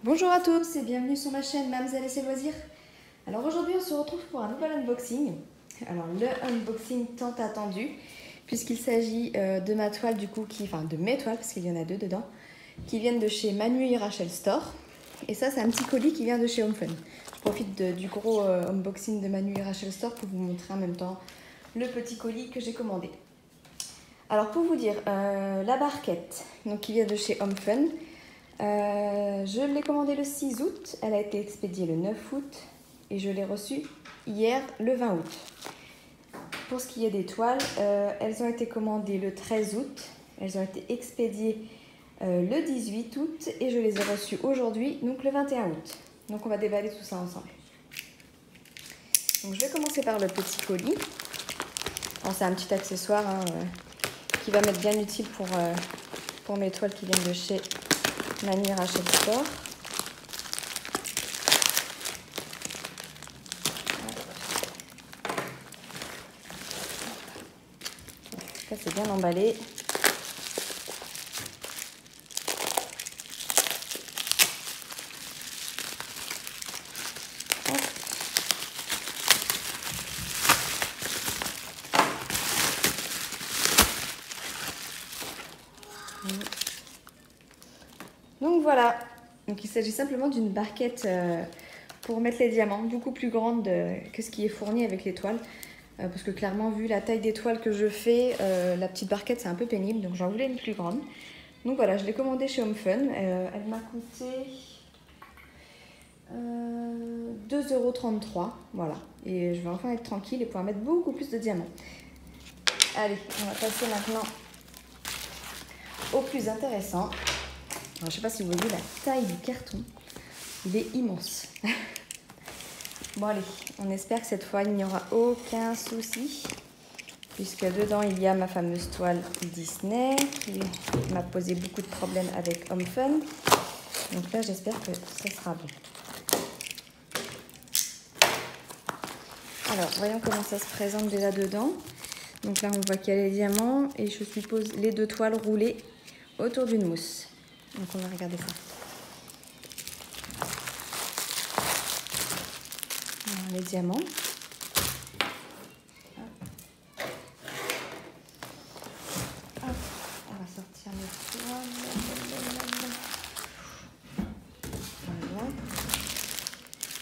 Bonjour à tous et bienvenue sur ma chaîne Mamzelle et ses loisirs. Alors aujourd'hui on se retrouve pour un nouvel unboxing. Alors le unboxing tant attendu puisqu'il s'agit de ma toile du coup, de mes toiles parce qu'il y en a deux dedans, qui viennent de chez Manu et Rachel Store. Et ça c'est un petit colis qui vient de chez Home Fun. Je profite du gros unboxing de Manu et Rachel Store pour vous montrer en même temps le petit colis que j'ai commandé. Alors pour vous dire, la barquette donc, qui vient de chez Home Fun, je l'ai commandée le 6 août, elle a été expédiée le 9 août et je l'ai reçue hier le 20 août. Pour ce qui est des toiles, elles ont été commandées le 13 août, elles ont été expédiées le 18 août et je les ai reçues aujourd'hui, donc le 21 août. Donc on va déballer tout ça ensemble. Donc je vais commencer par le petit colis. C'est un petit accessoire qui va m'être bien utile pour mes toiles qui viennent de chez Manu et Rachel Store. Ça c'est bien emballé. Donc voilà, donc il s'agit simplement d'une barquette pour mettre les diamants, beaucoup plus grande que ce qui est fourni avec les toiles. Parce que clairement, vu la taille des toiles que je fais, la petite barquette c'est un peu pénible, donc j'en voulais une plus grande. Donc voilà, je l'ai commandée chez Home Fun, elle m'a coûté 2,33 €, voilà. Et je vais enfin être tranquille et pouvoir mettre beaucoup plus de diamants. Allez, on va passer maintenant au plus intéressant. Alors, je ne sais pas si vous voyez la taille du carton, il est immense. Bon allez, on espère que cette fois il n'y aura aucun souci, puisque dedans il y a ma fameuse toile Disney qui m'a posé beaucoup de problèmes avec Home Fun. Donc là j'espère que ça sera bon. Alors voyons comment ça se présente déjà dedans. Donc là on voit qu'il y a les diamants et je suppose les deux toiles roulées autour d'une mousse. Donc on va regarder ça. Alors, les diamants. Hop, on va sortir les toiles. Voilà.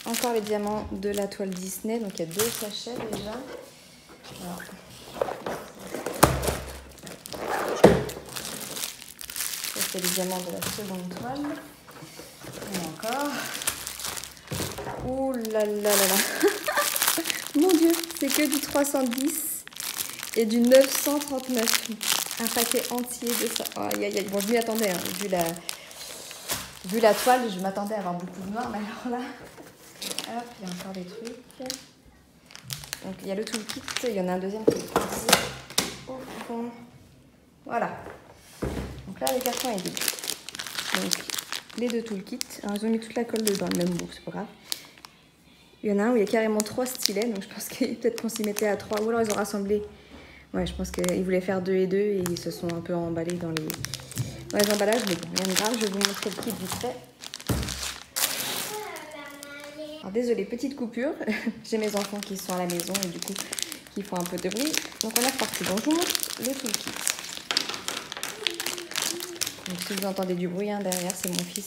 Encore les diamants de la toile Disney. Donc il y a 2 sachets déjà. Alors, c'est les diamants de la seconde toile. Et encore. Ouh là là là là. Mon Dieu, c'est que du 310 et du 939. Un paquet entier de ça. Oh, aïe, aïe, aïe. Bon, je m'y attendais. Hein. Vu la toile, je m'attendais à avoir beaucoup de noir. Mais alors là, hop, il y a encore des trucs. Donc il y a le toolkit. Il y en a un deuxième qui est ici. Au fond. Voilà. Donc là, le carton est vide. Donc, les 2 toolkits. Alors, ils ont mis toute la colle dedans, le même bout, c'est pas grave. Il y en a un où il y a carrément 3 stylets, donc je pense que peut-être qu'on s'y mettait à 3. Ou alors ils ont rassemblé. Ouais, je pense qu'ils voulaient faire 2 et 2 et ils se sont un peu emballés dans les emballages. Mais bon, rien de grave, je vais vous montrer le kit vite fait. Alors, désolé, petite coupure. J'ai mes enfants qui sont à la maison et du coup, qui font un peu de bruit. Donc, on est reparti. Donc, je vous montre le toolkit. Donc si vous entendez du bruit derrière, c'est mon fils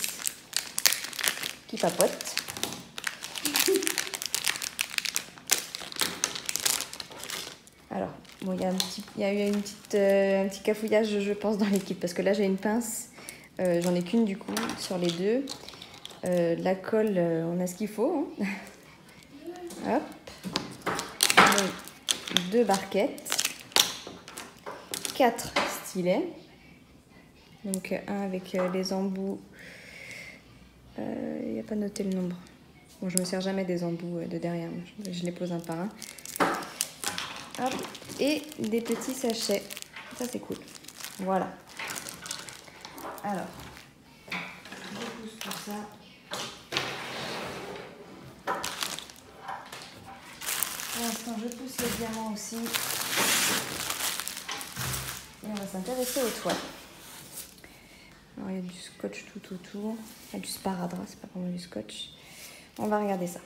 qui papote. Alors, bon, il y a eu un petit cafouillage, je pense, dans l'équipe. Parce que là, j'ai une pince. J'en ai qu'une, du coup, sur les 2. La colle, on a ce qu'il faut. Hein. Hop. 2 barquettes. 4 stylets. Donc un avec les embouts, il n'y a pas noté le nombre. Bon, je me sers jamais des embouts de derrière, je les pose un par un. Hop. Et des petits sachets, ça c'est cool. Voilà. Alors, je pousse tout ça. Pour l'instant, je pousse les diamants aussi. Et on va s'intéresser aux toiles. Alors, il y a du scotch tout autour. Il y a du sparadrap, c'est pas vraiment du scotch. On va regarder ça.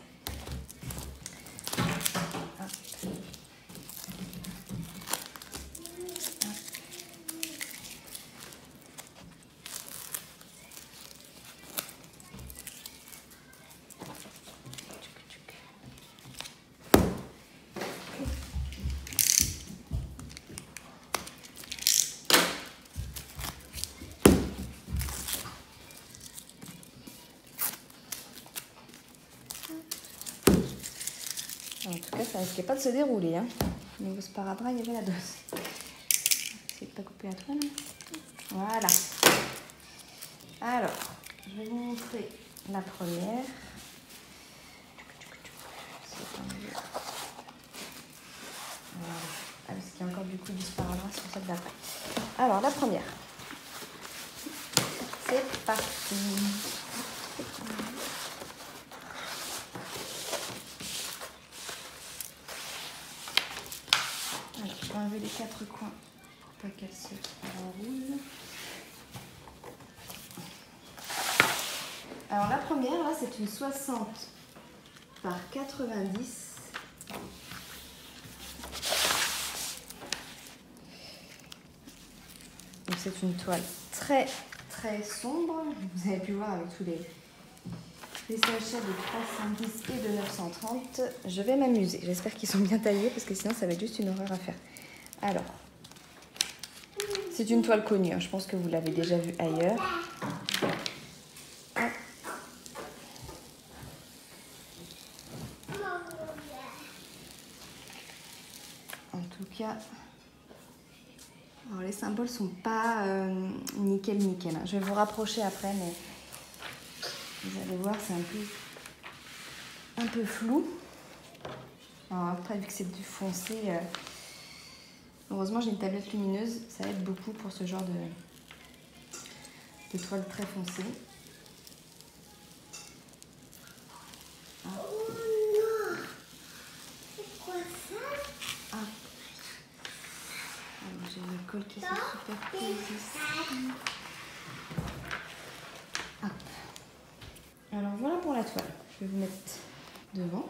En tout cas, ça risquait pas de se dérouler. Hein. Au niveau sparadrap, il y avait la dose. Essayez de pas couper la toile. Voilà. Alors, je vais vous montrer la première. Voilà. Ah, parce qu'il y a encore du coup du sparadrap sur celle d'après. Alors, la première. C'est parti. Alors, je vais enlever les 4 coins pour pas qu'elles se enroulent. Alors la première, là, c'est une 60 par 90. Donc c'est une toile très très sombre. Vous avez pu voir avec tous les sachets de 310 et de 930. Je vais m'amuser. J'espère qu'ils sont bien taillés parce que sinon ça va être juste une horreur à faire. Alors, c'est une toile connue. Hein. Je pense que vous l'avez déjà vue ailleurs. En tout cas, alors les symboles sont pas nickel. Hein. Je vais vous rapprocher après, mais vous allez voir, c'est un peu flou. Alors après, vu que c'est du foncé, heureusement j'ai une tablette lumineuse, ça aide beaucoup pour ce genre de toile très foncée. Ah. Oh non! C'est quoi ça? Ah. Alors j'ai une colle qui se superpose ici. Ah. Alors voilà pour la toile. Je vais vous mettre devant.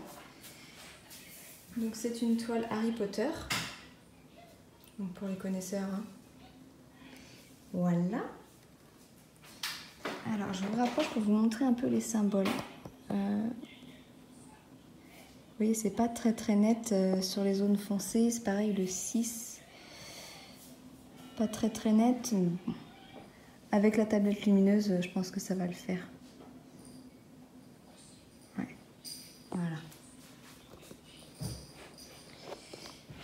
Donc c'est une toile Harry Potter. Donc pour les connaisseurs. Hein. Voilà. Alors je vous rapproche pour vous montrer un peu les symboles. Vous voyez, c'est pas très net sur les zones foncées. C'est pareil le 6. Pas très net. Avec la tablette lumineuse, je pense que ça va le faire. Ouais. Voilà.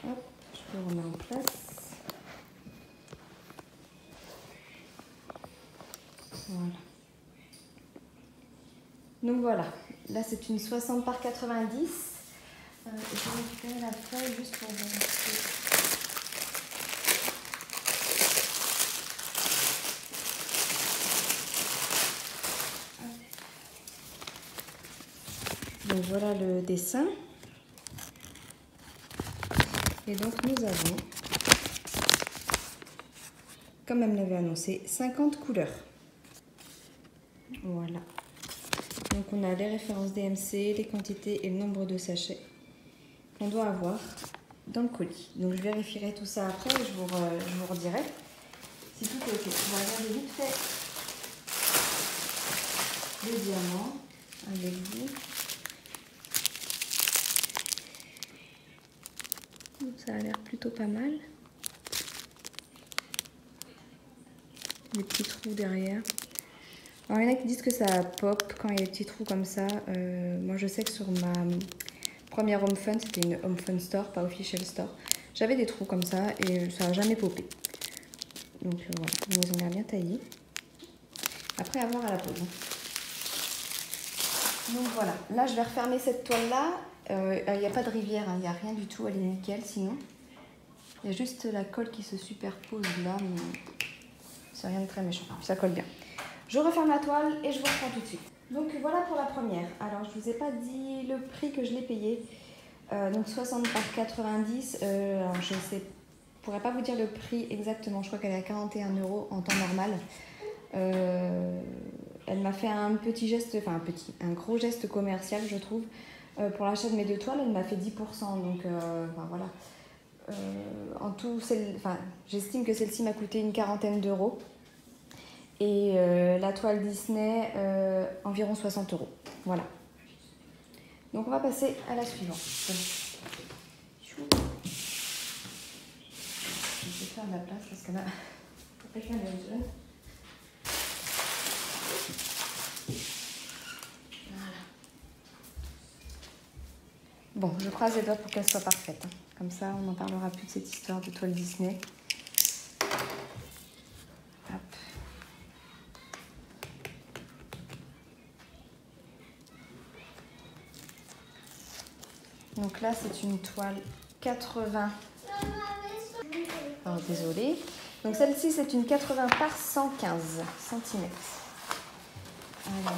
Hop, je le remets en place. Voilà. Donc voilà, là c'est une 60 par 90. Je vais récupérer la feuille juste pour vérifier. Donc voilà le dessin. Et donc nous avons, comme elle me l'avait annoncé, 50 couleurs. Voilà. Donc on a les références DMC, les quantités et le nombre de sachets qu'on doit avoir dans le colis. Donc je vérifierai tout ça après et je vous redirai si tout est ok. On va regarder vite fait les diamants avec vous. Donc ça a l'air plutôt pas mal. Des petits trous derrière. Alors, il y en a qui disent que ça pop quand il y a des petits trous comme ça. Moi, je sais que sur ma première Home Fun, c'était une Home Fun Store, pas Official Store. J'avais des trous comme ça et ça n'a jamais popé. Donc voilà, ils ont l'air bien taillés. Après, à voir à la pose. Donc voilà, là, je vais refermer cette toile-là. Il n'y a pas de rivière, il n'y a rien du tout, elle est nickel sinon. Il y a juste la colle qui se superpose là, mais c'est rien de très méchant, ça colle bien. Je referme la toile et je vous reprends tout de suite. Donc voilà pour la première. Alors je ne vous ai pas dit le prix que je l'ai payé. Donc 60 par 90. Alors je ne pourrais pas vous dire le prix exactement. Je crois qu'elle est à 41 € en temps normal. Elle m'a fait un petit geste, enfin un gros geste commercial, je trouve. Pour l'achat de mes 2 toiles, elle m'a fait 10%. Donc voilà. En tout, j'estime que celle-ci m'a coûté une 40aine d'euros. Et la toile Disney, environ 60 €. Voilà. Donc on va passer à la suivante. Je vais faire de la place parce que là, quelqu'un est jeune. Voilà. Bon, je croise les doigts pour qu'elle soit parfaite. Hein. Comme ça, on n'en parlera plus de cette histoire de toile Disney. Hop. Donc là, c'est une toile 80. Alors, désolée. Donc celle-ci, c'est une 80 par 115 cm. Alors,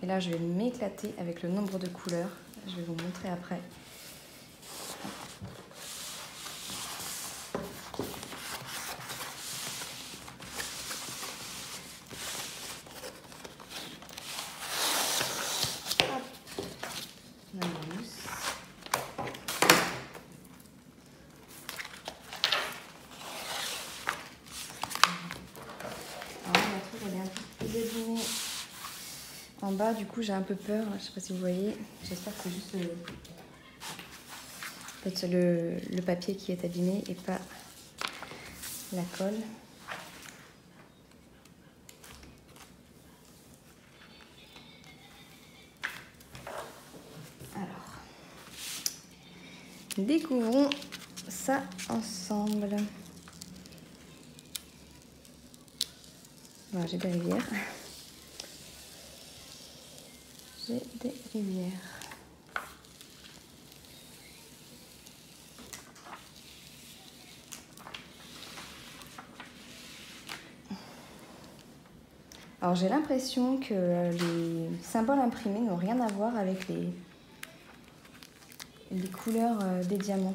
et là, je vais m'éclater avec le nombre de couleurs. Je vais vous montrer après. En bas, du coup, j'ai un peu peur. Je sais pas si vous voyez. J'espère que c'est juste le papier qui est abîmé et pas la colle. Alors, découvrons ça ensemble. Voilà, j'ai des rivières. J'ai des rivières. Alors j'ai l'impression que les symboles imprimés n'ont rien à voir avec les couleurs des diamants.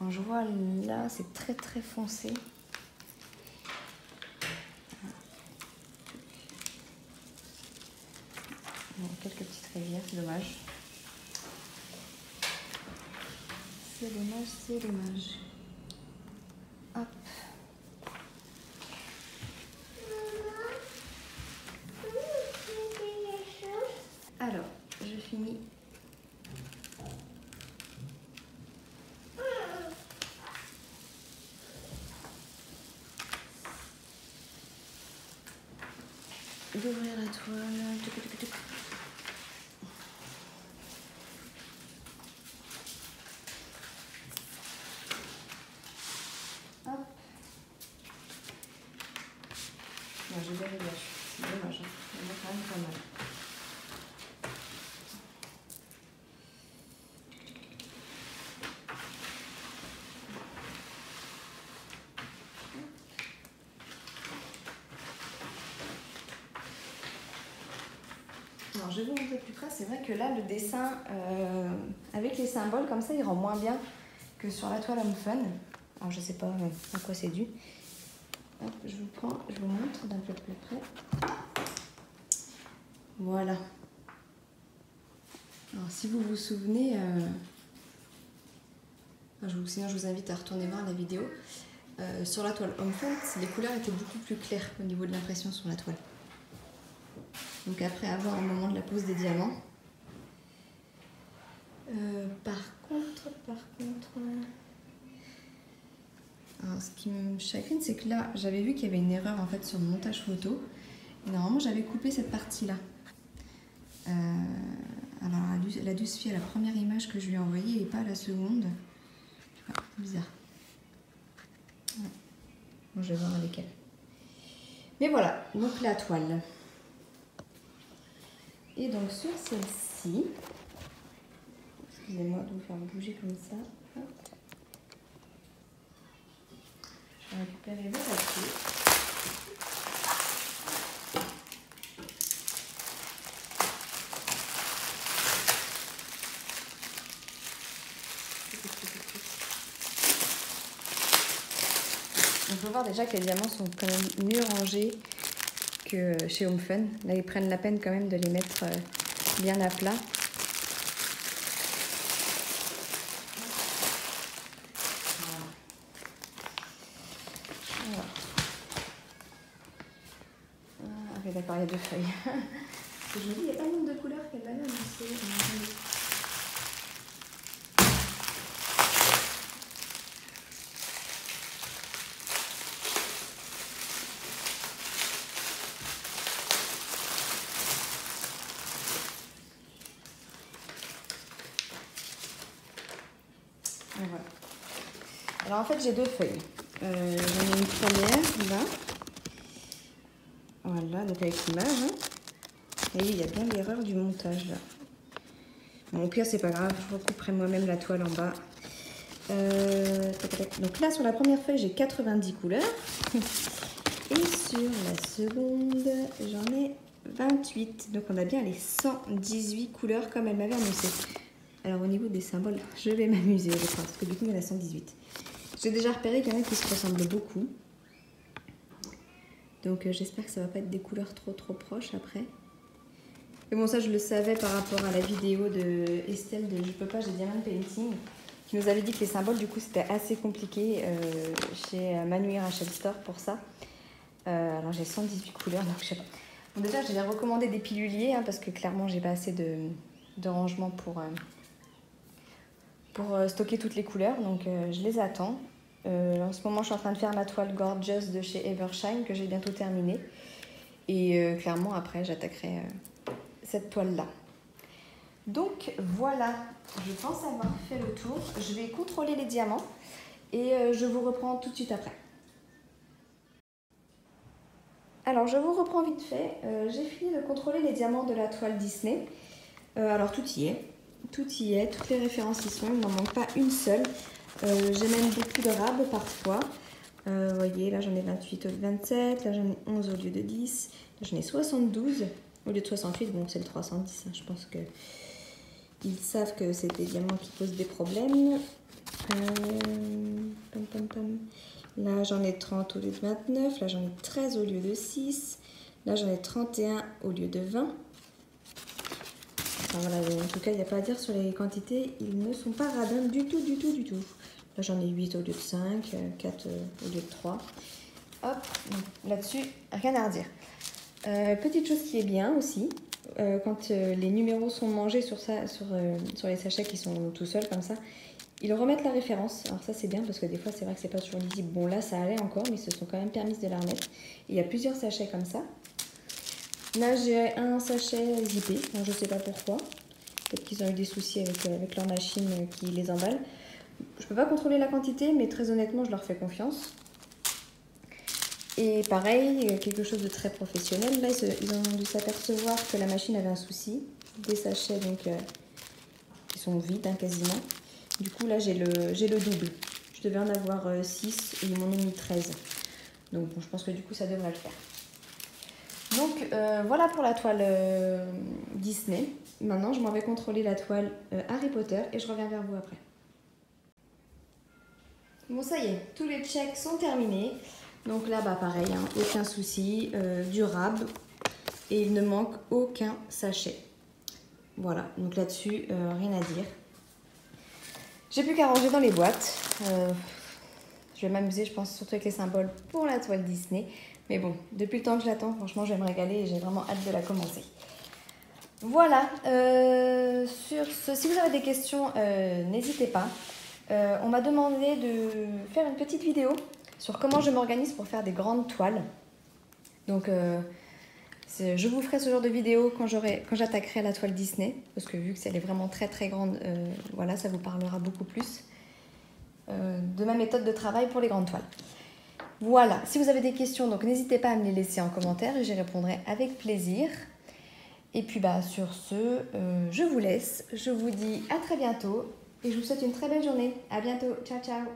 Alors, je vois là, c'est très très foncé. Bon, quelques petites rivières, c'est dommage. C'est dommage, c'est dommage. Hop. Alors, je finis. D'ouvrir la toile. Hop. Non, j'ai des réglages. C'est dommage. Hein. Il y en a quand même pas mal. Alors, je vais vous montrer plus près. C'est vrai que là, le dessin avec les symboles comme ça, il rend moins bien que sur la toile Home Fun. Alors, je sais pas à quoi c'est dû. Hop, je vous montre d'un peu plus près. Voilà. Alors, si vous vous souvenez, sinon je vous invite à retourner voir la vidéo. Sur la toile Home Fun, les couleurs étaient beaucoup plus claires au niveau de l'impression sur la toile. Donc après avoir au moment de la pose des diamants. Par contre, alors, ce qui me chagrine, c'est que là, j'avais vu qu'il y avait une erreur en fait sur le montage photo. Et normalement, j'avais coupé cette partie-là. Alors, elle a dû se fier à la première image que je lui ai envoyée et pas à la seconde. Ah, bizarre. Ouais. Bon, je vais voir avec elle. Mais voilà, donc la toile. Et donc sur celle-ci, excusez-moi de vous faire bouger comme ça. Hop. Je vais récupérer le papier. On peut voir déjà que les diamants sont quand même mieux rangés que chez Home Fun. Là, ils prennent la peine quand même de les mettre bien à plat. Ah oui, d'accord, il y a 2 feuilles. Je me dis, il n'y a pas le nombre de couleurs qu'elle m'avait annoncé. Voilà. Alors en fait j'ai 2 feuilles. J'en ai une première là. Voilà, donc avec l'image. Hein. Et il y a bien l'erreur du montage là. Bon, au pire c'est pas grave, je recouperai moi-même la toile en bas. Donc là sur la première feuille j'ai 90 couleurs. Et sur la seconde j'en ai 28. Donc on a bien les 118 couleurs comme elle m'avait annoncé. Alors au niveau des symboles, je vais m'amuser je crois, parce que du coup il y en a 118. J'ai déjà repéré qu'il y en a qui se ressemblent beaucoup. Donc j'espère que ça va pas être des couleurs trop proches après. Et bon ça je le savais par rapport à la vidéo de Estelle de Je peux pas, j'ai Diamond Painting, qui nous avait dit que les symboles du coup c'était assez compliqué chez Manu Rachel Store pour ça. Alors j'ai 118 couleurs donc je sais pas. Bon déjà je vais recommander des piluliers hein, parce que clairement j'ai pas assez de rangement pour stocker toutes les couleurs, donc je les attends. En ce moment, je suis en train de faire ma toile Gorgeous de chez Evershine, que j'ai bientôt terminée. Et clairement, après, j'attaquerai cette toile-là. Donc voilà, je pense avoir fait le tour. Je vais contrôler les diamants et je vous reprends tout de suite après. Alors, je vous reprends vite fait. J'ai fini de contrôler les diamants de la toile Disney. Alors, tout y est. Tout y est, toutes les références y sont, il n'en manque pas une seule. J'ai même beaucoup de rabes parfois. Vous voyez, là j'en ai 28 au lieu de 27, là j'en ai 11 au lieu de 10, là j'en ai 72 au lieu de 68, bon c'est le 310, hein. Je pense qu'ils savent que c'est des diamants qui posent des problèmes. Là j'en ai 30 au lieu de 29, là j'en ai 13 au lieu de 6, là j'en ai 31 au lieu de 20. Enfin, voilà, en tout cas, il n'y a pas à dire sur les quantités, ils ne sont pas radins du tout. Là, j'en ai 8 au lieu de 5, 4 au lieu de 3. Hop, là-dessus, rien à redire. Petite chose qui est bien aussi, quand les numéros sont mangés sur les sachets qui sont tout seuls comme ça, ils remettent la référence. Alors ça, c'est bien parce que des fois, c'est vrai que c'est pas toujours lisible. Bon, là, ça allait encore, mais ils se sont quand même permis de la remettre. Et il y a plusieurs sachets comme ça. Là, j'ai un sachet zippé, je ne sais pas pourquoi. Peut-être qu'ils ont eu des soucis avec leur machine qui les emballe. Je ne peux pas contrôler la quantité, mais très honnêtement, je leur fais confiance. Et pareil, quelque chose de très professionnel. Là, ils ont dû s'apercevoir que la machine avait un souci. Des sachets donc, qui sont vides hein, quasiment. Du coup, là, j'ai le double. Je devais en avoir 6 et ils m'en ont mis 13. Donc, bon, je pense que du coup, ça devrait le faire. Donc voilà pour la toile Disney. Maintenant, je m'en vais contrôler la toile Harry Potter et je reviens vers vous après. Bon, ça y est, tous les checks sont terminés. Donc là, bah pareil, hein, aucun souci, durable et il ne manque aucun sachet. Voilà, donc là-dessus, rien à dire. J'ai plus qu'à ranger dans les boîtes. Je vais m'amuser, je pense, surtout avec les symboles pour la toile Disney. Mais bon, depuis le temps que je l'attends, franchement, je vais me régaler et j'ai vraiment hâte de la commencer. Voilà, sur ce, si vous avez des questions, n'hésitez pas. On m'a demandé de faire une petite vidéo sur comment je m'organise pour faire des grandes toiles. Donc, je vous ferai ce genre de vidéo quand j'attaquerai la toile Disney. Parce que vu que elle est vraiment très grande, voilà, ça vous parlera beaucoup plus de ma méthode de travail pour les grandes toiles. Voilà, si vous avez des questions, donc n'hésitez pas à me les laisser en commentaire et j'y répondrai avec plaisir. Et puis bah sur ce, je vous laisse, je vous dis à très bientôt et je vous souhaite une très belle journée. À bientôt, ciao ciao.